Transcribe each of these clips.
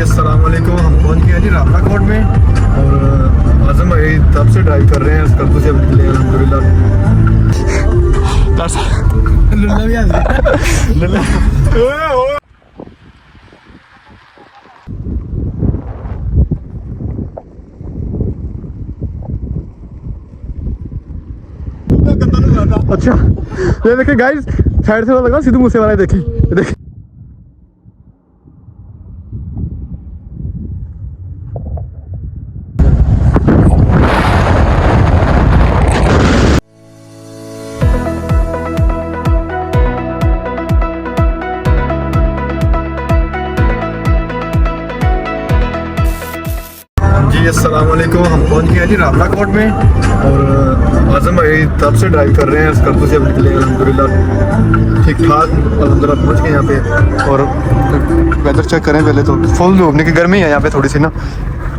अस्सलाम वालेकुम। हम पहुंच गए हैं जी रावला कोट में और आजम भाई तब से ड्राइव कर रहे हैं कल से अब निकले अल्हम्दुलिल्लाह। लुल्ला भी आ लुल्ला अच्छा ये देखिए गाइस साइड से लगा सिद्धू मूसे वाला देखिए जी अस्सलाम वालेकुम। हम पहुंच गए हैं जी रावला कोट में और आजम भाई तब से ड्राइव कर रहे हैं करतू से अब निकले अल्हम्दुलिल्लाह ठीक ठाक अल्हम्दुलिल्लाह पहुंच गए यहाँ पे। और वेदर चेक करें पहले तो फुल धूपने की गर्मी है यहाँ पे थोड़ी सी ना,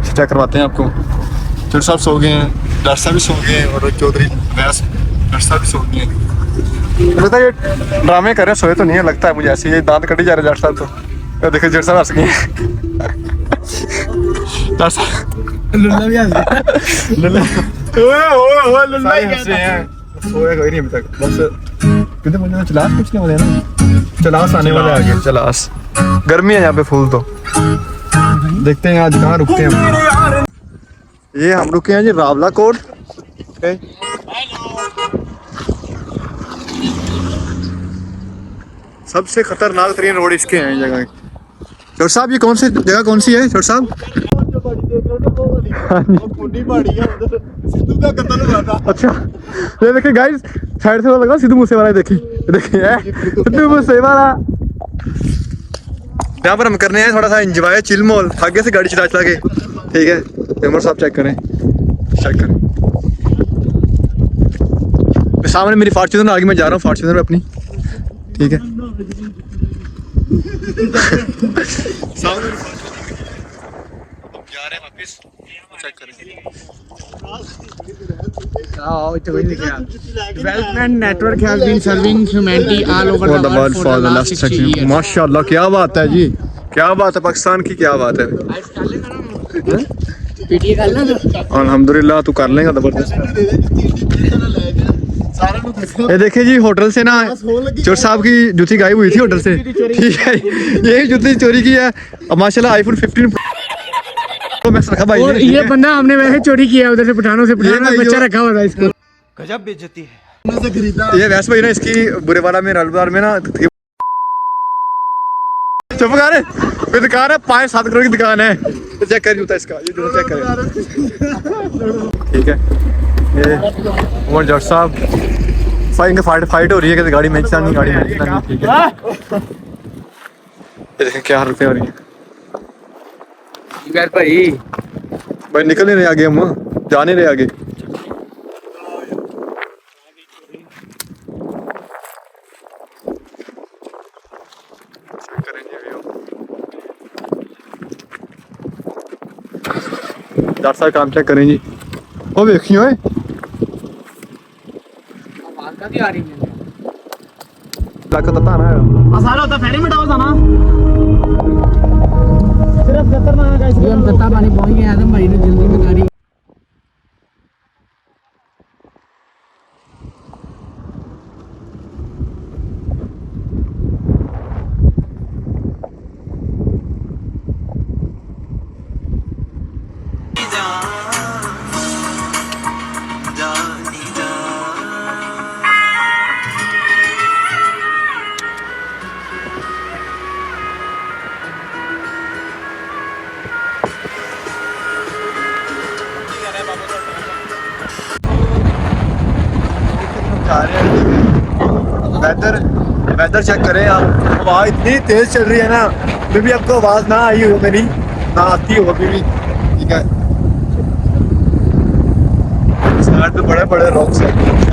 चेक करवाते हैं आपको। चौधरी साहब सो गए हैं, डॉक्टर साहब भी सो गए हैं और चौधरी वैस डॉक्टर साहब भी सो गए हैं। लगता है ये ड्रामे कर रहे हैं, सोए तो नहीं है लगता है मुझे ऐसे, ये दांत कटी जा रहे हैं डॉक्टर साहब तो देखिए डॉक्टर साहब हंस गए डॉक्टर साहब लुल्ला भी हंस लुल्ला ओए लुल्ला ही हंस रहे हैं। सोया कोई नहीं अभी तक, बस कितने बजे में चलास कुछ नहीं वाले हैं ना, चलास आने वाले आगे चलास। गर्मी है यहाँ पे फुल, तो देखते हैं आज कहाँ रुकते हैं। ये हम रुके हैं जी रावला कोट। सबसे खतरनाक तरीन रोड इसके हैं जगह। डॉक्टर साहब ये कौन सी जगह कौन सी है डॉक्टर साहब? अच्छा ये देखिए गाइस साइड से लगा सिद्धू मूसे वाला देखिए सिद्धू मूसे वाला। यहाँ पर हम करने हैं थोड़ा सा एंजॉय चिल मॉल, आगे से गाड़ी चला के ठीक है। कैमरा साहब चेक करें सामने मेरी फॉर्च्यूनर आगे मैं जा रहा हूँ फॉर्च्यूनर अपनी ठीक है। सामने जा रहे हैं वापस चेक करें। Development network has been serving humanity all over the world for the last 60 years. माशाल्लाह क्या बात है जी, क्या बात है पाकिस्तान की, क्या बात है। पीटीए कर लेना अल्हम्दुलिल्लाह तू कर लेगा जबरदस्त। ये देखिए जी होटल से ना चोर साहब की जूती गायब हुई थी होटल से ठीक है, यही जूती चोरी की है। अब माशाल्लाह आईफोन 15 तो मैं रखा भाई और ये बंदा हमने वैसे चोरी किया उधर से पठानों से बच्चा रखा हुआ था इसको। गजब बेइज्जती है। ये वैसे भाई ना इसकी बुरेवाला में रलबार में ना चुप कर कोई दुकान है 5-7 करोड़ की दुकान है, तो चेक कर जूता इसका, ये जूता चेक करें ठीक है। ये उमर जट साहब फाइट हो रही है कि गाड़ी में चलानी गाड़ी में चलानी ठीक है। ये देखें क्या हालत हो रही है भाई निकल नहीं रहे आगे, हम जा नहीं रहे आगे। डॉक्टर साहब काम चेक करें जी, वो देखियो है हम दत्ता पानी पहुंच गए आदम भाई ने जल्दी में गाड़ी वेदर चेक करें आप, आवाज इतनी तेज चल रही है ना, अभी भी आपको आवाज ना आई हो मेरी, ना आती हो अभी भी ठीक है। साइड पे बड़े बड़े रॉक्स हैं।